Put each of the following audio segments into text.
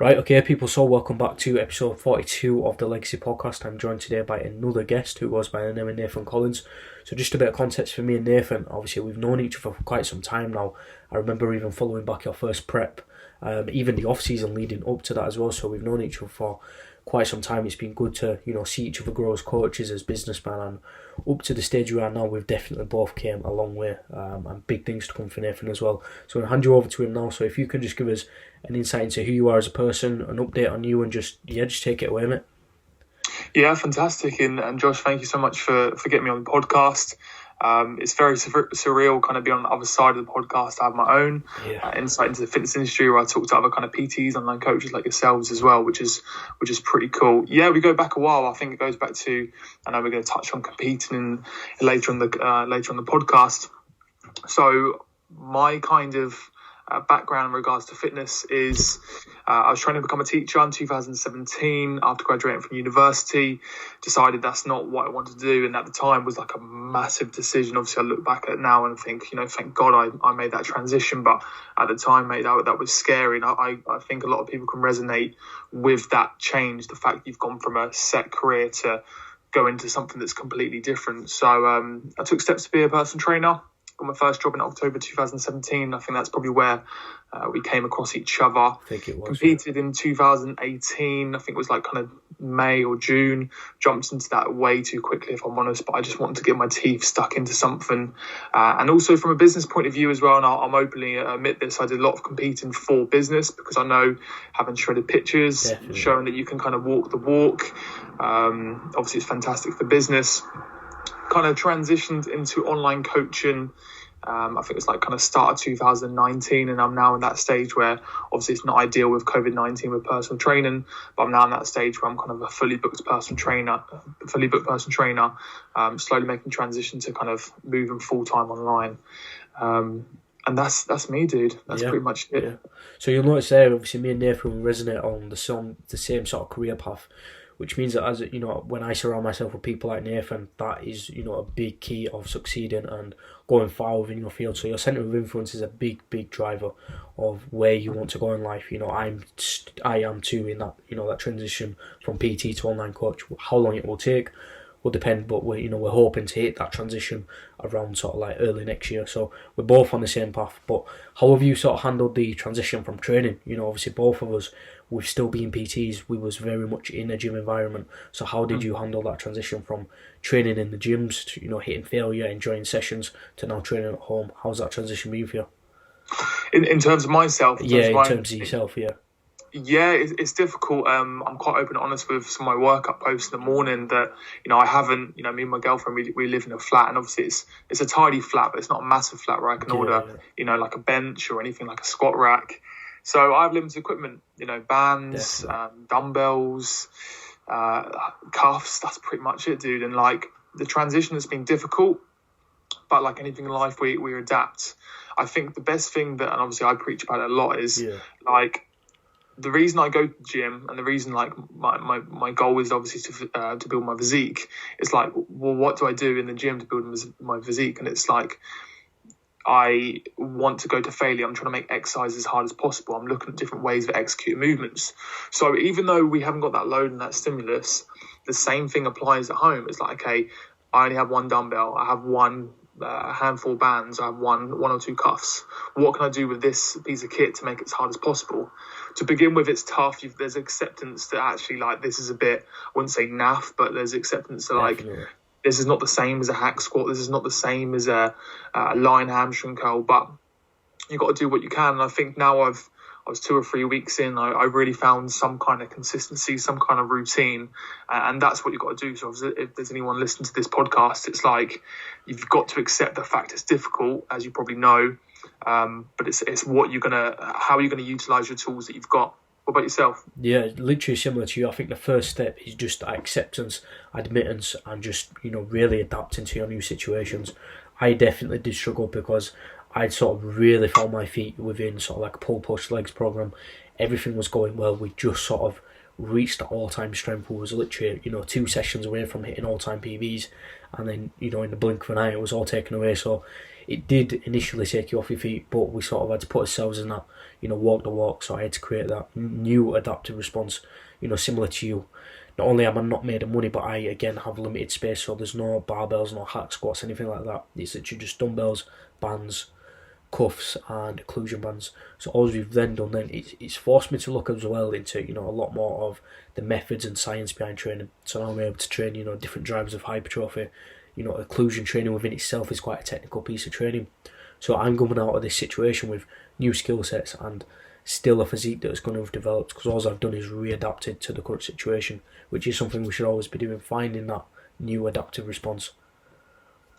Right, okay, people, so welcome back to episode 42 of the Legacy Podcast. I'm joined today by another guest who goes by the name of Nathan Collins. So just a bit of context for me and Nathan. Obviously, we've known each other for quite some time now. I remember even following back your first prep, even the off-season leading up to that as well. So we've known each other for quite some time. It's been good to, see each other grow as coaches, as businessmen, and up to the stage we are now, we've definitely both came a long way, and big things to come for Nathan as well. So I'm going to hand you over to him now. So if you can just give us an insight into who you are as a person, an update on you, and just take it away, mate. Yeah, fantastic. And Josh, thank you so much for getting me on the podcast. It's very surreal kind of being on the other side of the podcast. I have my own insight into the fitness industry where I talk to other kind of PTs, online coaches like yourselves as well, which is pretty cool. Yeah, we go back a while. I think it goes back to, I know we're going to touch on competing later on the podcast. So my kind of background in regards to fitness is I was trying to become a teacher in 2017 after graduating from university. Decided that's not what I wanted to do, and at the time was like a massive decision. Obviously I look back at it now and think, thank God I made that transition, but at the time, mate, that was scary. And I think a lot of people can resonate with that change, the fact you've gone from a set career to go into something that's completely different. So I took steps to be a personal trainer. Got my first job in October 2017. I think that's probably where we came across each other. I think it was. Competed in 2018. I think it was like kind of May or June. Jumped into that way too quickly, if I'm honest. But I just wanted to get my teeth stuck into something. And also from a business point of view as well, and I'm openly admit this, I did a lot of competing for business because I know having shredded pictures, Definitely. showing that you can kind of walk the walk. Obviously, it's fantastic for business. Kind of transitioned into online coaching. I think it's like kind of start of 2019, and I'm now in that stage where obviously it's not ideal with COVID-19 with personal training, but I'm now in that stage where I'm kind of a fully booked personal trainer, slowly making transition to kind of moving full time online. And that's me, dude. That's pretty much it. Yeah. So you'll notice there, obviously, me and Nathan resonate on the same sort of career path, which means that, as when I surround myself with people like Nathan, that is, a big key of succeeding and going far within your field. So your centre of influence is a big driver of where you want to go in life. I am too in that, that transition from PT to online coach. How long it will take will depend, but we're hoping to hit that transition around sort of like early next year. So we're both on the same path. But how have you sort of handled the transition from training? Obviously both of us, we've still been PTs. We was very much in a gym environment. So how did you handle that transition from training in the gyms to hitting failure, enjoying sessions, to now training at home? How's that transition been for you? In terms of myself, in terms of yourself, yeah. Yeah, it's difficult. I'm quite open and honest with some of my workout posts in the morning that, I haven't, me and my girlfriend, we live in a flat, and obviously it's a tidy flat, but it's not a massive flat where I can order, like a bench or anything like a squat rack. So I have limited equipment, bands, dumbbells, cuffs, that's pretty much it, dude. And like the transition has been difficult, but like anything in life, we adapt. I think the best thing that, and obviously I preach about it a lot, is like, the reason I go to the gym and the reason like my goal is obviously to build my physique. It's like, well, what do I do in the gym to build my physique? And it's like, I want to go to failure. I'm trying to make exercise as hard as possible. I'm looking at different ways of executing movements. So even though we haven't got that load and that stimulus, the same thing applies at home. It's like, okay, I only have one dumbbell. I have one handful of bands. I have one or two cuffs. What can I do with this piece of kit to make it as hard as possible? To begin with, it's tough. There's acceptance that actually, like, this is a bit, I wouldn't say naff, but there's acceptance that, like, this is not the same as a hack squat. This is not the same as a line hamstring curl, but you've got to do what you can. And I think now I was 2 or 3 weeks in, I really found some kind of consistency, some kind of routine, and that's what you've got to do. So if there's anyone listening to this podcast, it's like, you've got to accept the fact it's difficult, as you probably know, but it's how you're gonna utilize your tools that you've got. What about yourself? Yeah, literally similar to you. I think the first step is just acceptance, admittance, and just really adapting to your new situations. I definitely did struggle because I'd sort of really found my feet within sort of like a pull push legs program. Everything was going well. We just sort of reached the all-time strength. We was literally 2 sessions away from hitting all-time PBs, and then in the blink of an eye it was all taken away. So it did initially take you off your feet, but we sort of had to put ourselves in that, walk the walk. So I had to create that new adaptive response, similar to you. Not only am I not made of money, but I again have limited space, so there's no barbells, no hack squats, anything like that. It's literally just dumbbells, bands, cuffs, and occlusion bands. So all we've then done it's forced me to look as well into a lot more of the methods and science behind training. So now I'm able to train different drivers of hypertrophy. Occlusion training within itself is quite a technical piece of training. So I'm coming out of this situation with new skill sets and still a physique that's going to have developed, because all I've done is readapted to the current situation, which is something we should always be doing, finding that new adaptive response.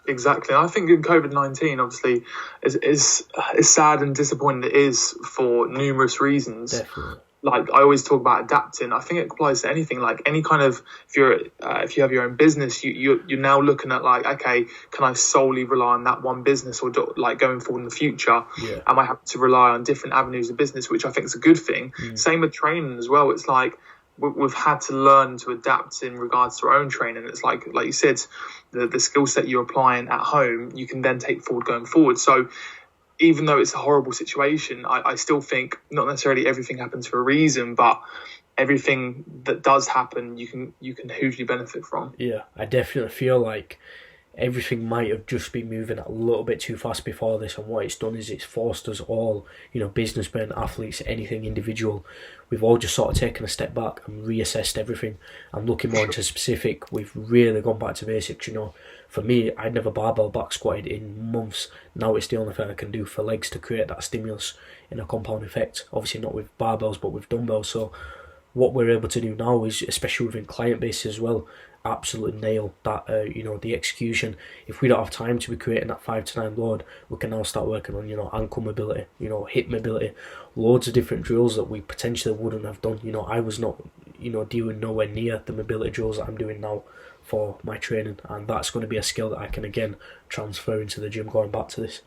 Exactly. I think in COVID-19, obviously, is sad and disappointing it is for numerous reasons. Definitely. Like I always talk about adapting. I think it applies to anything. Like any kind of, if you have your own business, you're now looking at like, okay, can I solely rely on that one business, or like going forward in the future, am I have to rely on different avenues of business, which I think is a good thing. Same with training as well. It's like we've had to learn to adapt in regards to our own training. It's like you said, the skill set you're applying at home, you can then take forward going forward. So even though it's a horrible situation, I still think not necessarily everything happens for a reason, but everything that does happen, you can hugely benefit from. Yeah, I definitely feel like everything might have just been moving a little bit too fast before this, and what it's done is it's forced us all, businessmen, athletes, anything individual, we've all just sort of taken a step back and reassessed everything and looking more into specific. We've really gone back to basics. For me, I'd never barbell back squatted in months. Now it's the only thing I can do for legs to create that stimulus in a compound effect. Obviously not with barbells, but with dumbbells. So what we're able to do now is, especially within client bases as well, absolutely nail that, the execution. If we don't have time to be creating that 5 to 9 load, we can now start working on, ankle mobility, hip mobility, loads of different drills that we potentially wouldn't have done. I was not, doing nowhere near the mobility drills that I'm doing now for my training, and that's going to be a skill that I can again transfer into the gym going back to this.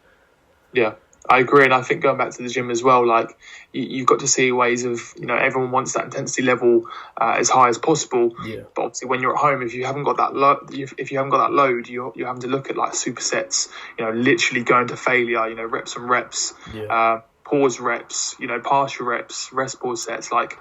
Yeah, I agree, and I think going back to the gym as well, like you've got to see ways of, everyone wants that intensity level as high as possible. Yeah. But obviously, when you're at home, if you haven't got that load, you're having to look at like supersets. Literally going to failure. Reps and reps, pause reps, partial reps, rest pause sets. Like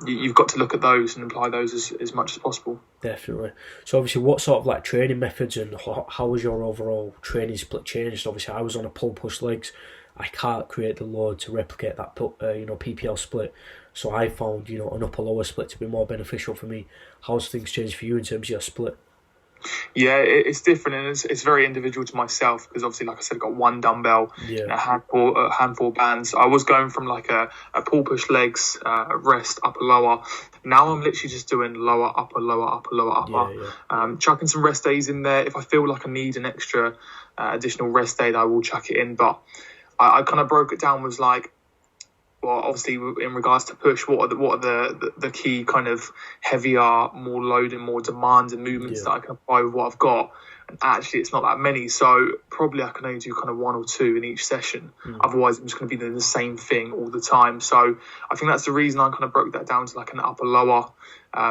you've got to look at those and apply those as much as possible. Definitely. So obviously, what sort of like training methods and how was your overall training split changed? Obviously, I was on a pull push legs. I can't create the load to replicate that PPL split. So I found an upper lower split to be more beneficial for me. How's things changed for you in terms of your split? Yeah, it's different, and it's very individual to myself, because obviously, like I said, I've got one dumbbell and a handful of bands. I was going from like a pull push legs, rest, upper lower. Now I'm literally just doing lower, upper, lower, upper, lower, upper. Chucking some rest days in there. If I feel like I need an extra additional rest day, I will chuck it in. But I kind of broke it down was like, well, obviously in regards to push, what are the key kind of heavier, more load and more demanding movements that I can apply with what I've got? And actually, it's not that many, so probably I can only do kind of 1 or 2 in each session. Otherwise, I'm just going to be doing the same thing all the time. So I think that's the reason I kind of broke that down to like an upper lower.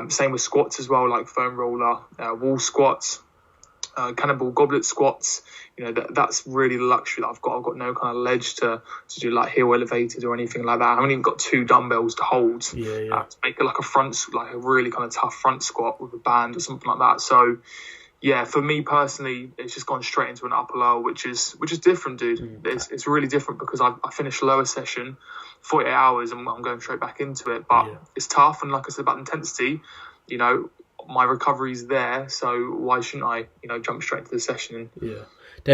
Same with squats as well, like foam roller, wall squats, cannonball goblet squats. That's really the luxury that I've got. I've got no kind of ledge to do like heel elevated or anything like that. I haven't even got 2 dumbbells to hold to make it like a really kind of tough front squat with a band or something like that. So yeah, for me personally, it's just gone straight into an upper lower, which is different, dude. It's really different, because I finished lower session, 48 hours, and I'm going straight back into it. But it's tough, and like I said about intensity, my recovery's there, so why shouldn't I, jump straight into the session? I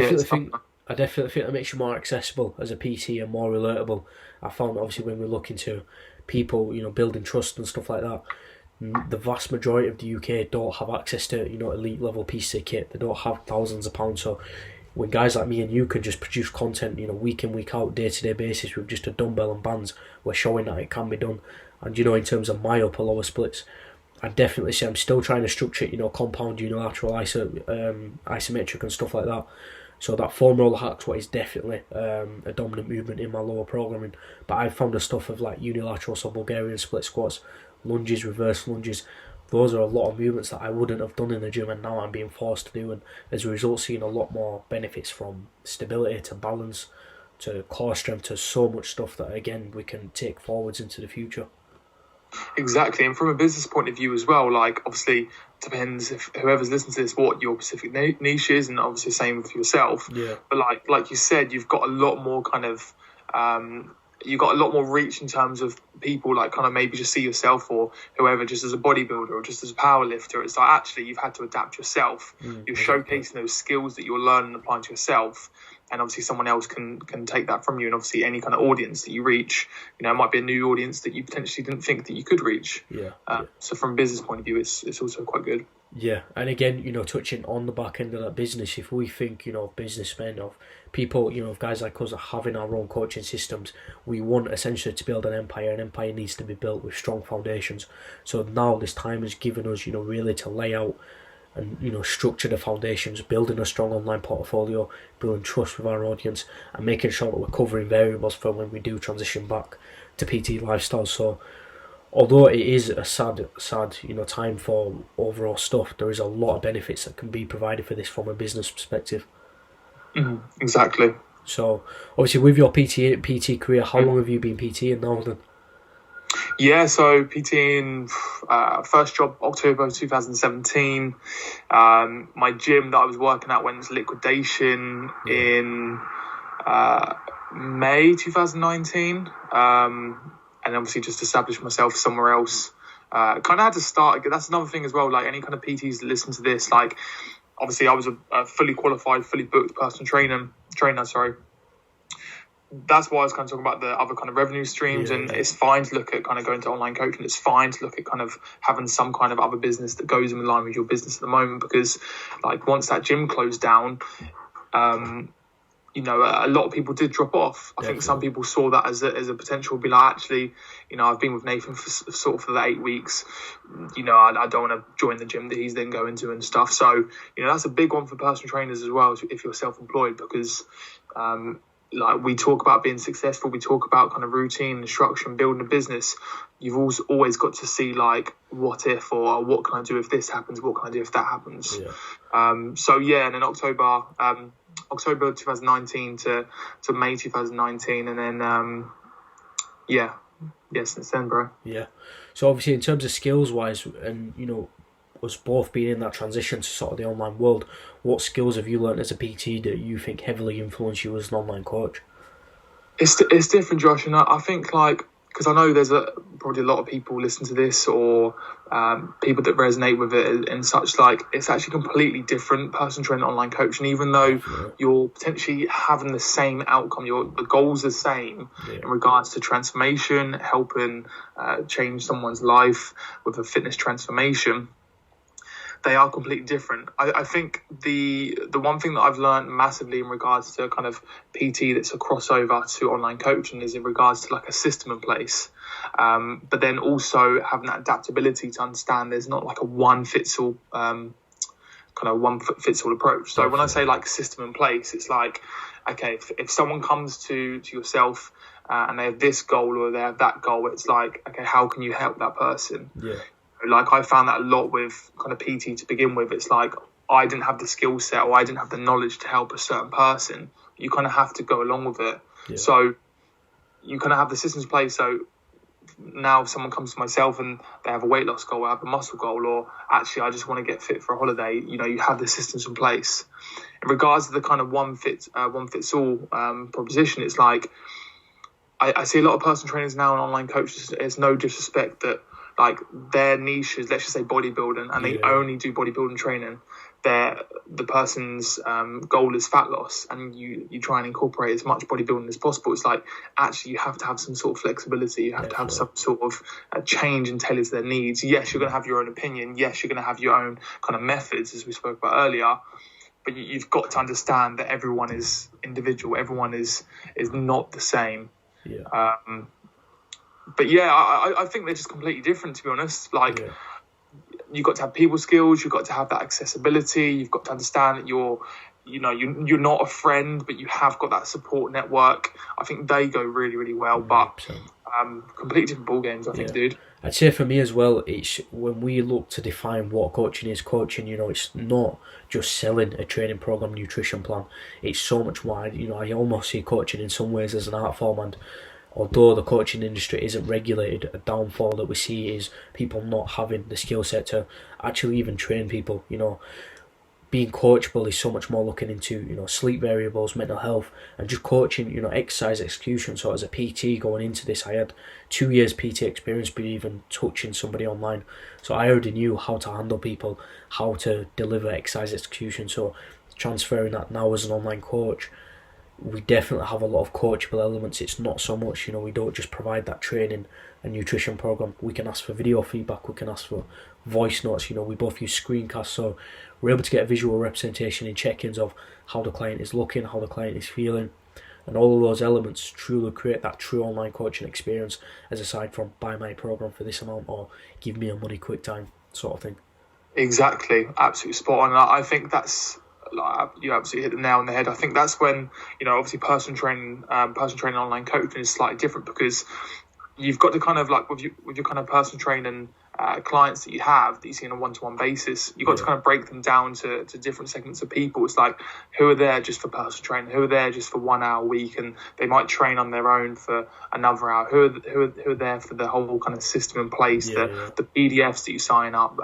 definitely think that makes you more accessible as a PT and more relatable. I found obviously when we're looking to people, building trust and stuff like that, the vast majority of the UK don't have access to elite level PC kit. They don't have thousands of pounds. So when guys like me and you can just produce content, week in, week out, day to day basis with just a dumbbell and bands, we're showing that it can be done. And in terms of my upper lower splits, I definitely say I'm still trying to structure it, compound, unilateral, isometric and stuff like that. So that foam roller hack squat is definitely a dominant movement in my lower programming. But I've found the stuff of like unilateral, so Bulgarian split squats, lunges, reverse lunges, those are a lot of movements that I wouldn't have done in the gym, and now I'm being forced to do, and as a result seeing a lot more benefits from stability to balance to core strength to so much stuff that again we can take forwards into the future. Exactly, and from a business point of view as well, like obviously depends if whoever's listening to this what your specific niche is, and obviously same with yourself. Yeah. But like you said, you've got a lot more kind of you've got a lot more reach in terms of people like kind of maybe just see yourself or whoever just as a bodybuilder or just as a power lifter. It's like actually you've had to adapt yourself. You're showcasing those skills that you're learning and applying to yourself. And obviously someone else can take that from you. And obviously any kind of audience that you reach, it might be a new audience that you potentially didn't think that you could reach. So from a business point of view, it's also quite good. Yeah, and again, touching on the back end of that business, if we think, businessmen, of people, of guys like us are having our own coaching systems, we want essentially to build an empire. An empire needs to be built with strong foundations. So now this time has given us, really to lay out and structure the foundations, building a strong online portfolio, building trust with our audience, and making sure that we're covering variables for when we do transition back to PT lifestyle. So although it is a sad time for overall stuff, there is a lot of benefits that can be provided for this from a business perspective. Exactly. So obviously with your PT career, how long have you been PTing now then? Yeah, so PTing, first job October 2017. My gym that I was working at went into liquidation in May 2019. And obviously just established myself somewhere else. Kind of had to start. That's another thing as well. Like any kind of PTs that listen to this, like obviously I was a fully qualified, fully booked personal trainer. That's why I was kind of talking about the other kind of revenue streams, and it's fine to look at kind of going to online coaching. It's fine to look at kind of having some kind of other business that goes in line with your business at the moment, because like once that gym closed down, a lot of people did drop off. I think some people saw that as a potential, be like, actually, I've been with Nathan for the 8 weeks. I don't want to join the gym that he's then going to and stuff. So, that's a big one for personal trainers as well, if you're self-employed, because, like we talk about being successful, we talk about kind of routine and structure and building a business. You've always got to see like what if, or what can I do if this happens, what can I do if that happens. And in October 2019 to May 2019, and then since then, bro. So obviously in terms of skills wise, and us both being in that transition to sort of the online world, what skills have you learned as a PT that you think heavily influence you as an online coach? It's different, Josh, and I think like, because I know there's probably a lot of people listen to this, or people that resonate with it and such. Like it's actually completely different, personal training, online coaching. Even though you're potentially having the same outcome, the goals are the same in regards to transformation, helping change someone's life with a fitness transformation. They are completely different. I think the one thing that I've learned massively in regards to kind of PT that's a crossover to online coaching is in regards to like a system in place, but then also having that adaptability to understand there's not like a one-fits-all approach. So when I say like system in place, it's like, okay, if someone comes to yourself and they have this goal or they have that goal, it's like, okay, how can you help that person? Like I found that a lot with kind of PT to begin with. It's like I didn't have the skill set or I didn't have the knowledge to help a certain person. You kind of have to go along with it. So you kind of have the systems in place. So now if someone comes to myself and they have a weight loss goal, or have a muscle goal, or actually I just want to get fit for a holiday, you have the systems in place. In regards to the kind of one fits all proposition, it's like I see a lot of personal trainers now and online coaches. It's no disrespect that like their niche is, let's just say, bodybuilding, and they only do bodybuilding training. The person's goal is fat loss, and you try and incorporate as much bodybuilding as possible. It's like actually you have to have some sort of flexibility. You have to have some sort of change and tailor to their needs. Yes, you're going to have your own opinion. Yes, you're going to have your own kind of methods, as we spoke about earlier. But you've got to understand that everyone is individual. Everyone is not the same. But I think they're just completely different, to be honest. Like, you've got to have people skills, you've got to have that accessibility, you've got to understand that you're not a friend, but you have got that support network. I think they go really, really well. 100%. But Completely different ball games, I think, dude. I'd say for me as well, it's when we look to define what coaching is, it's not just selling a training program, nutrition plan. It's so much wide. I almost see coaching in some ways as an art form, and although the coaching industry isn't regulated, a downfall that we see is people not having the skill set to actually even train people. Being coachable is so much more looking into sleep variables, mental health, and just coaching exercise execution. So as a PT going into this, I had 2 years PT experience, but even touching somebody online, so I already knew how to handle people, how to deliver exercise execution. So transferring that now as an online coach, we definitely have a lot of coachable elements. It's not so much, we don't just provide that training and nutrition program. We can ask for video feedback, we can ask for voice notes. We both use screencasts, so we're able to get a visual representation in check-ins of how the client is looking, how the client is feeling, and all of those elements truly create that true online coaching experience, as aside from buy my program for this amount or give me a money quick time sort of thing. Exactly, absolutely spot on. And I think that's, you absolutely hit the nail on the head. I think that's when obviously personal training online coaching is slightly different, because you've got to kind of like with your kind of personal training clients that you see on a one-to-one basis, you've got to kind of break them down to different segments of people. It's like, who are there just for personal training, who are there just for 1 hour a week, and they might train on their own for another hour, who are there for the whole kind of system in place, the PDFs that you sign up.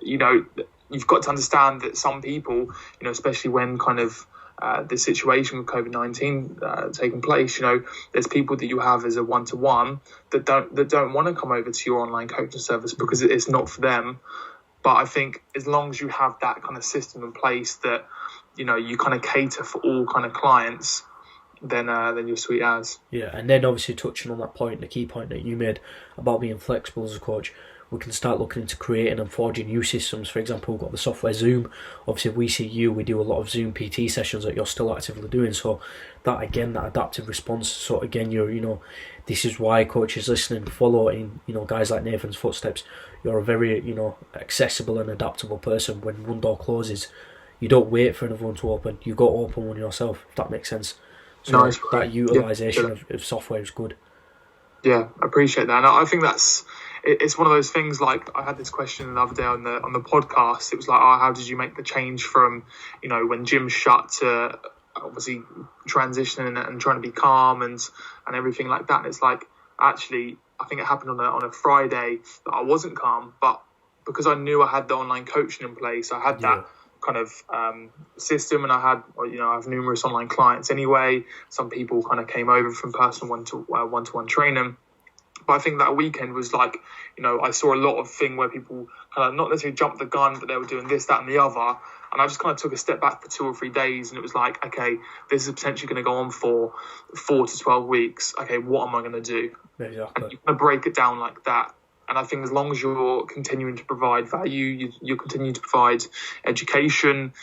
You've got to understand that some people, especially when kind of the situation with COVID-19 taking place, there's people that you have as a one-to-one that don't want to come over to your online coaching service because it's not for them. But I think as long as you have that kind of system in place that you kind of cater for all kind of clients, then you're sweet as. Yeah, and then obviously touching on that point, the key point that you made about being flexible as a coach, we can start looking into creating and forging new systems. For example, we've got the software Zoom. Obviously, we see we do a lot of Zoom PT sessions that you're still actively doing. So that adaptive response. So again, this is why coaches listening follow in guys like Nathan's footsteps. You're a very accessible and adaptable person. When one door closes, you don't wait for another one to open. You go open one yourself. If that makes sense. So nice. That utilisation of software is good. Yeah, I appreciate that, and I think it's one of those things. Like, I had this question the other day on the podcast. It was like, how did you make the change from when gyms shut to obviously transitioning and trying to be calm and everything like that? And it's like, actually, I think it happened on a Friday that I wasn't calm, but because I knew I had the online coaching in place, I had that kind of system, and I have numerous online clients anyway. Some people kind of came over from personal one-to-one training. But I think that weekend was like, I saw a lot of thing where people kind of not necessarily jumped the gun, but they were doing this, that, and the other. And I just kind of took a step back for 2 or 3 days, and it was like, okay, this is potentially going to go on for 4 to 12 weeks. Okay, what am I going to do? Exactly. And you kind of break it down like that. And I think as long as you're continuing to provide value, you're continuing to provide education,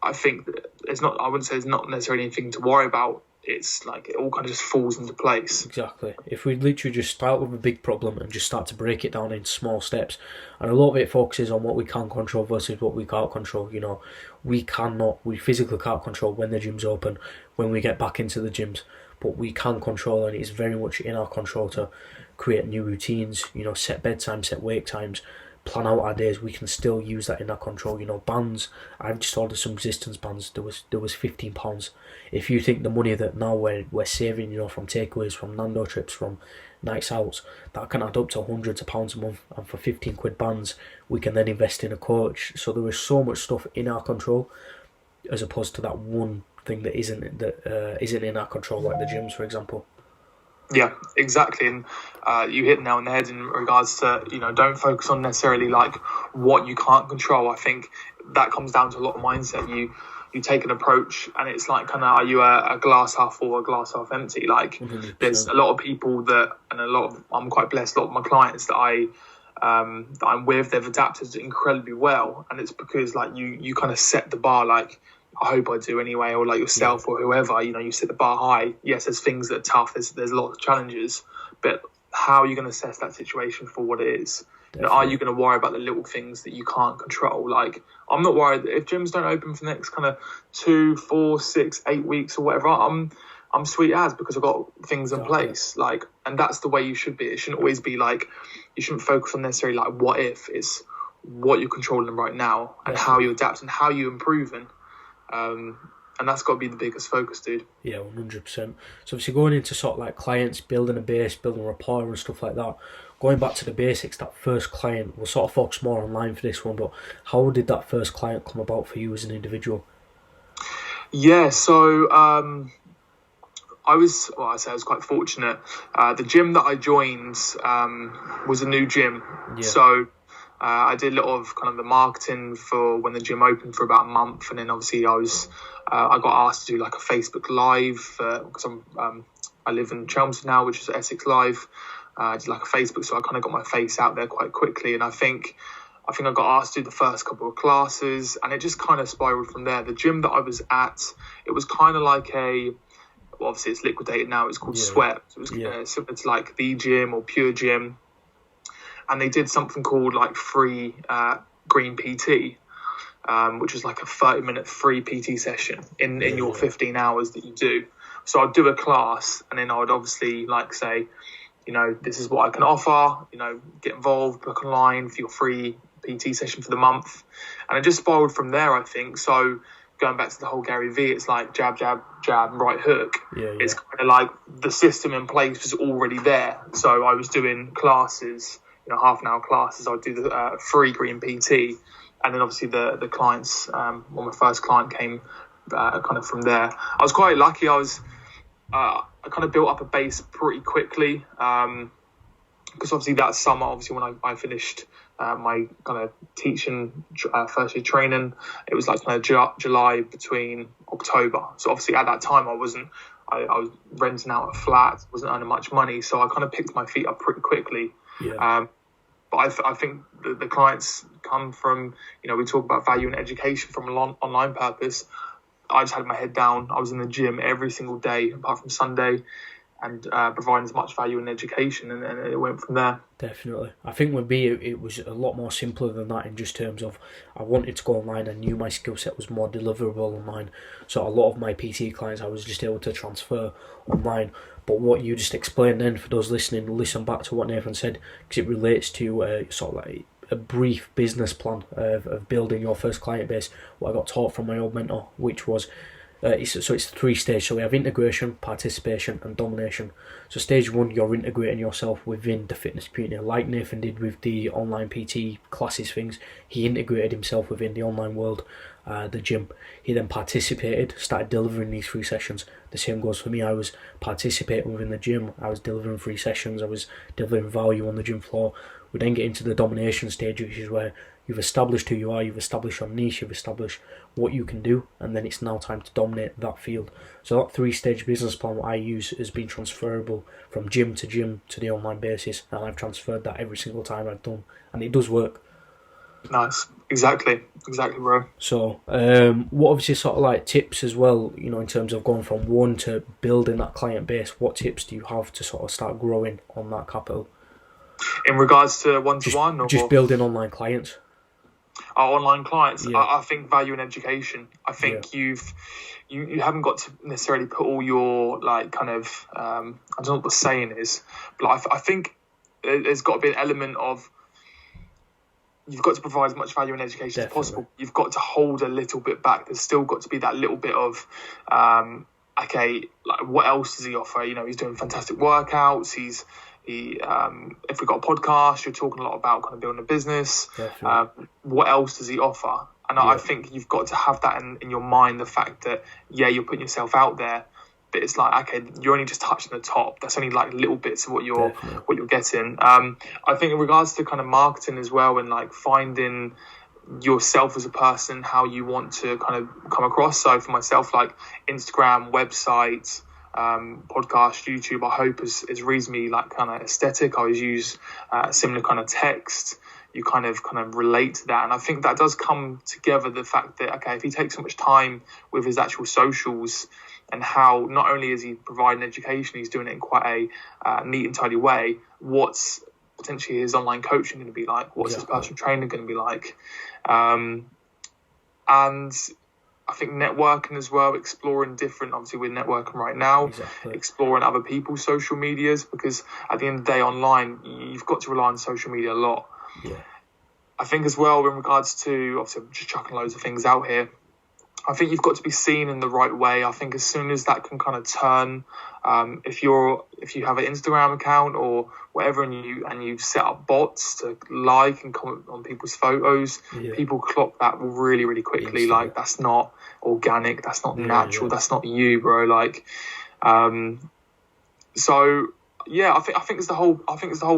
I think I wouldn't say there's not necessarily anything to worry about. It's like it all kind of just falls into place. Exactly. If we literally just start with a big problem and just start to break it down in small steps, and a lot of it focuses on what we can control versus what we can't control. We physically can't control when the gym's open, when we get back into the gyms, but we can control, and it's very much in our control to create new routines, set bedtime, set wake times, plan out our days. We can still use that in our control. Bands, I've just ordered some resistance bands. There was £15. If you think the money that now we're saving, from takeaways, from Nando trips, from nights out, that can add up to hundreds of pounds a month, and for 15 quid bands, we can then invest in a coach. So there is so much stuff in our control, as opposed to that one thing that isn't in our control, like the gyms, for example. Yeah, exactly. And you hit the nail on the head in regards to, don't focus on necessarily like what you can't control. I think that comes down to a lot of mindset. You take an approach, and it's like, kind of, are you a glass half full or a glass half empty? Like, 100%. There's a lot of people I'm quite blessed, a lot of my clients that I'm with, they've adapted incredibly well. And it's because like you kind of set the bar, like, I hope I do anyway, or like yourself or whoever, you set the bar high. Yes, there's things that are tough, there's a lot of challenges, but how are you going to assess that situation for what it is? Are you going to worry about the little things that you can't control? Like, I'm not worried if gyms don't open for the next kind of 2, 4, 6, 8 weeks or whatever. I'm I'm sweet as, because I've got things in Exactly. place. Like, and that's the way you should be. It shouldn't always be like, you shouldn't focus on necessarily like what if. It's what you're controlling right now and how you adapt and how you're improving. And that's got to be the biggest focus, dude. Yeah, 100%. So obviously going into sort of like clients, building a base, building rapport and stuff like that, going back to the basics, that first client, we'll sort of focus more online for this one, but how did that first client come about for you as an individual? Yeah, so I was quite fortunate. The gym that I joined was a new gym. Yeah. So I did a lot of kind of the marketing for when the gym opened for about a month, and then obviously I got asked to do like a Facebook Live because I live in Chelmsford now, which is Essex Live. I did like a Facebook, so I kind of got my face out there quite quickly, and I think I got asked to do the first couple of classes, and it just kind of spiraled from there. The gym that I was at, it was kind of like obviously it's liquidated now, it's called Sweat. So it was similar to like The Gym or Pure Gym. And they did something called like free green PT, which is like a 30-minute free PT session in your 15 hours that you do. So I'd do a class, and then I would obviously like say, this is what I can offer, get involved, book online for your free PT session for the month. And it just spiraled from there, I think. So going back to the whole Gary Vee, it's like jab, jab, jab, right hook. It's kind of like the system in place was already there. So I was doing classes, half an hour classes. I would do the free green PT. And then obviously the clients, my first client came kind of from there. I was quite lucky. I kind of built up a base pretty quickly because obviously that summer, when I finished my kind of teaching first year training, it was like kind of July between October. So obviously at that time I was renting out a flat, wasn't earning much money, so I kind of picked my feet up pretty quickly. But I think the clients come from, we talk about value and education from an online purpose. I just had my head down. I was in the gym every single day apart from Sunday, and providing as much value and education, and it went from there. Definitely. I think with me, it was a lot more simpler than that in just terms of I wanted to go online. I knew my skill set was more deliverable online. So a lot of my PT clients, I was just able to transfer online. But what you just explained then, for those listening, listen back to what Nathan said, because it relates to sort of like a brief business plan of building your first client base. What I got taught from my old mentor, which was it's 3 stages. So we have integration, participation, and domination. So stage 1, you're integrating yourself within the fitness community, like Nathan did with the online PT classes things. He integrated himself within the online world, the gym. He then participated, started delivering these 3 sessions. The same goes for me. I was participating within the gym. I was delivering 3 sessions. I was delivering value on the gym floor. We then get into the domination stage, which is where you've established who you are, you've established your niche, you've established what you can do, and then it's now time to dominate that field. So that 3-stage business plan I use has been transferable from gym to the online basis, and I've transferred that every single time I've done, and it does work. Nice. Exactly, bro. So, what obviously sort of like tips as well, in terms of going from 1 to building that client base, what tips do you have to sort of start growing on that capital? In regards to one-to-one? Or just building online clients. Our online clients, I think value and education. I think you haven't got to necessarily put all your like kind of I don't know what the saying is, but I think there's got to be an element of you've got to provide as much value and education as possible. You've got to hold a little bit back. There's still got to be that little bit of okay, like what else does he offer? He's doing fantastic workouts. If we've got a podcast, you're talking a lot about kind of building a business. What else does he offer? And I think you've got to have that in your mind, the fact that, you're putting yourself out there, but it's like, okay, you're only just touching the top. That's only like little bits of what you're getting. I think in regards to kind of marketing as well, and like finding yourself as a person, how you want to kind of come across. So for myself, like Instagram, website, podcast, YouTube, I hope is reasonably like kind of aesthetic. I always use similar kind of text. You kind of relate to that, and I think that does come together. The fact that if he takes so much time with his actual socials, and how not only is he providing education, he's doing it in quite a neat and tidy way. What's potentially his online coaching going to be like? What's his personal training going to be like? And I think networking as well, exploring different, obviously we're networking right now, Exactly. exploring other people's social medias, because at the end of the day online, you've got to rely on social media a lot. Yeah. I think as well in regards to, obviously I'm just chucking loads of things out here, I think you've got to be seen in the right way. I think as soon as that can kind of turn, if you have an Instagram account or whatever, and you set up bots to like and comment on people's photos, people clock that really, really quickly. Like, that's not organic, that's not natural, that's not you, bro. Like, so yeah, I think it's the whole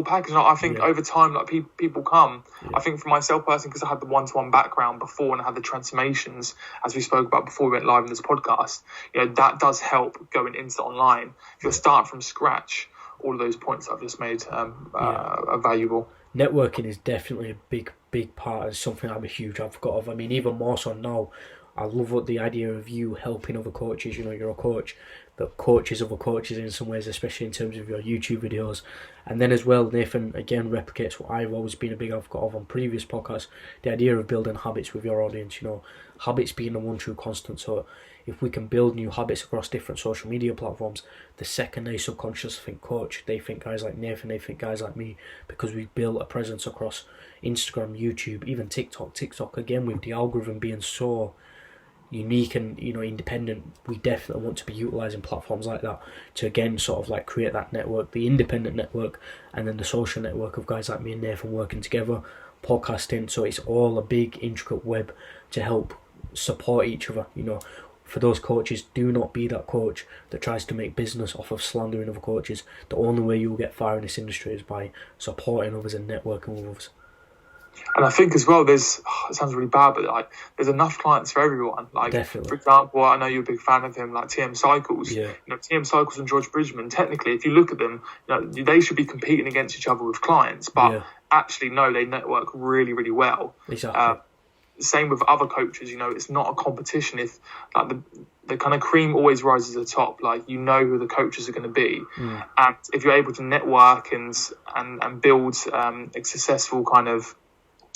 package. And I think over time, like people come. I think for myself personally, because I had the one-to-one background before and I had the transformations, as we spoke about before we went live in this podcast, that does help going into online. If you're starting from scratch, all of those points I've just made are valuable. Networking is definitely a big part of something I'm a huge advocate of. I mean, even more so now, I love what the idea of you helping other coaches. You're a coach that coaches other coaches in some ways, especially in terms of your YouTube videos. And then as well, Nathan again replicates what I've always been a big advocate of on previous podcasts, the idea of building habits with your audience, habits being the one true constant. So if we can build new habits across different social media platforms, the second they subconsciously think coach, they think guys like Nathan, they think guys like me, because we've built a presence across Instagram, YouTube, even TikTok. TikTok, again, with the algorithm being so unique and independent, we definitely want to be utilising platforms like that to again sort of like create that network, the independent network, and then the social network of guys like me and Nathan working together, podcasting. So it's all a big intricate web to help support each other. For those coaches, do not be that coach that tries to make business off of slandering other coaches. The only way you will get far in this industry is by supporting others and networking with others. And I think as well, it sounds really bad, but like there's enough clients for everyone. Like, definitely. For example, I know you're a big fan of him, like TM Cycles. Yeah. TM Cycles and George Bridgman. Technically, if you look at them, they should be competing against each other with clients. But actually, no, they network really, really well. Exactly. Same with other coaches. It's not a competition. If like the kind of cream always rises to the top, like who the coaches are going to be, and if you're able to network and build a successful kind of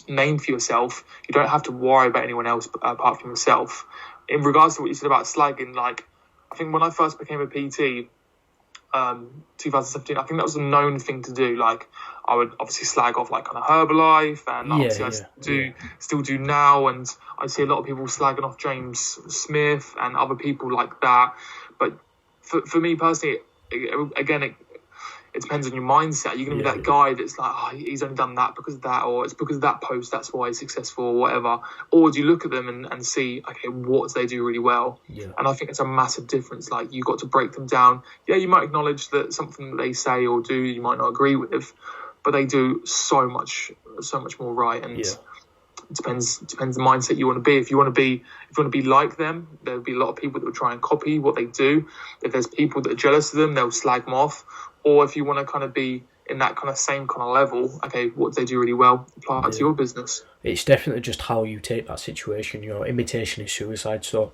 name for yourself, you don't have to worry about anyone else apart from yourself. In regards to what you said about slagging, like I think when I first became a PT, 2017, I think that was a known thing to do. Like I would obviously slag off like kind of Herbalife, and obviously I still do now, and I see a lot of people slagging off James Smith and other people like that. But for me personally, it depends on your mindset. You're going to be that guy that's like, he's only done that because of that, or it's because of that post, that's why he's successful, or whatever. Or do you look at them and see, okay, what do they do really well? Yeah. And I think it's a massive difference. Like, you've got to break them down. Yeah, you might acknowledge that something that they say or do you might not agree with, but they do so much more right. And it depends the mindset you want to be. If you want to be like them, there'll be a lot of people that will try and copy what they do. If there's people that are jealous of them, they'll slag them off. Or if you want to kind of be in that kind of same kind of level, okay, what do they do really well? Apply it to your business. It's definitely just how you take that situation. Imitation is suicide. So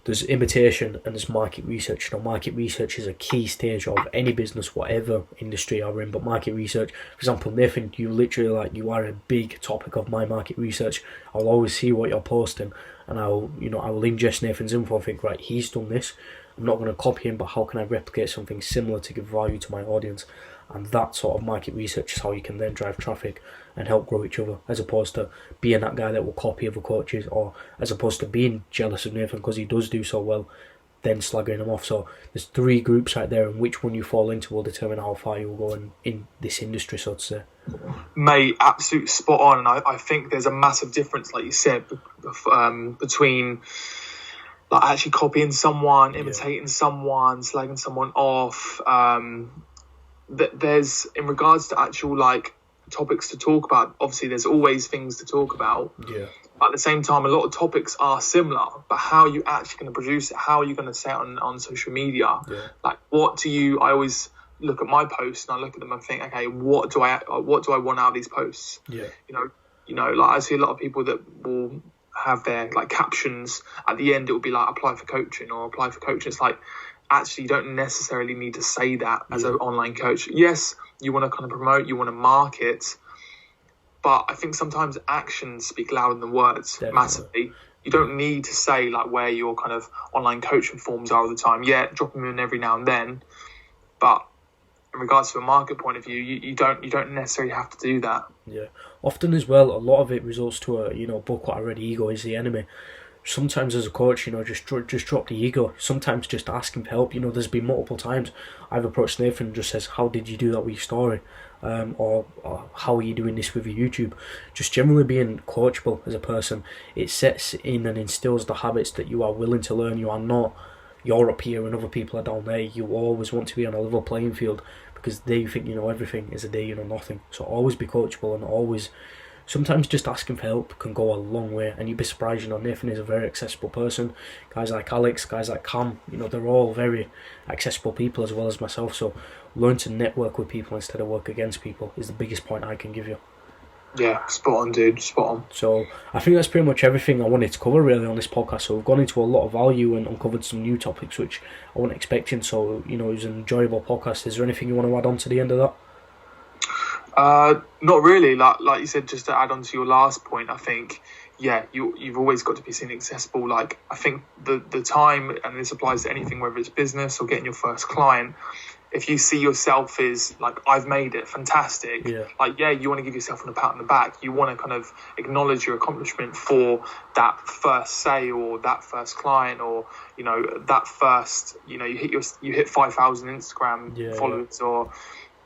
there's imitation and there's market research. Market research is a key stage of any business, whatever industry you're in. But market research, for example, Nathan, you literally you are a big topic of my market research. I'll always see what you're posting, and I will ingest Nathan's info and think, right, he's done this. I'm not going to copy him, but how can I replicate something similar to give value to my audience? And that sort of market research is how you can then drive traffic and help grow each other, as opposed to being that guy that will copy other coaches, or as opposed to being jealous of Nathan because he does do so well, then slagging him off. So there's 3 groups right there, and which one you fall into will determine how far you'll go in this industry, so to say. Mate, absolute spot on. And I think there's a massive difference, like you said, between like actually copying someone, imitating someone, slagging someone off. There's, in regards to actual like topics to talk about, obviously there's always things to talk about. Yeah. But at the same time, a lot of topics are similar, but how are you actually going to produce it? How are you going to say it on social media? Yeah. Like, I always look at my posts and I look at them and think, okay, what do I want out of these posts? Yeah. Like I see a lot of people that will have their like captions at the end. It will be like, apply for coaching or apply for coaching. It's like, actually, you don't necessarily need to say that as an online coach. Yes, you want to kind of promote, you want to market, but I think sometimes actions speak louder than words. Definitely. Massively. you don't need to say like where your kind of online coaching forms are all the time. Yeah, drop them in every now and then, but in regards to a market point of view, you don't necessarily have to do that. Yeah, often as well, a lot of it results to a book what I read, Ego is the Enemy. Sometimes as a coach, just drop the ego. Sometimes just asking for help. There's been multiple times I've approached Nathan and just says, how did you do that with your story? Or how are you doing this with your YouTube? Just generally being coachable as a person. It sets in and instills the habits that you are willing to learn. You are not, you're up here and other people are down there. You always want to be on a level playing field, because there you think you know everything is a day you know nothing. So always be coachable, and always, sometimes just asking for help can go a long way. And you'd be surprised, Nathan is a very accessible person. Guys like Alex, guys like Cam, they're all very accessible people as well as myself. So learn to network with people instead of work against people is the biggest point I can give you. Yeah, spot on, dude, spot on. So I think that's pretty much everything I wanted to cover really on this podcast. So we've gone into a lot of value and uncovered some new topics which I wasn't expecting. So, it was an enjoyable podcast. Is there anything you want to add on to the end of that? Not really. Like you said, just to add on to your last point, I think, you've always got to be seen accessible. Like, I think the time, and this applies to anything, whether it's business or getting your first client, if you see yourself as like, I've made it, fantastic. Yeah. Like, you want to give yourself a pat on the back. You want to kind of acknowledge your accomplishment for that first sale or that first client, or that first, you hit 5,000 Instagram followers or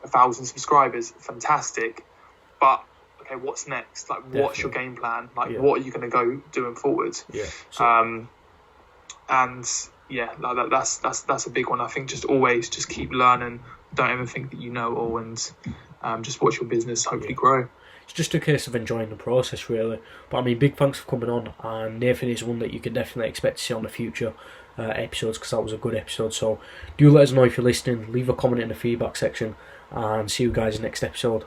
1,000 subscribers. Fantastic. But okay, what's next? Like, what's your game plan? Like, what are you going to go doing forwards? That's a big one. I think just keep learning. Don't ever think that you know all, and just watch your business hopefully grow. It's just a case of enjoying the process, really. But I mean, big thanks for coming on, and Nathan is one that you can definitely expect to see on the future episodes, because that was a good episode. So do let us know if you're listening. Leave a comment in the feedback section, and see you guys next episode.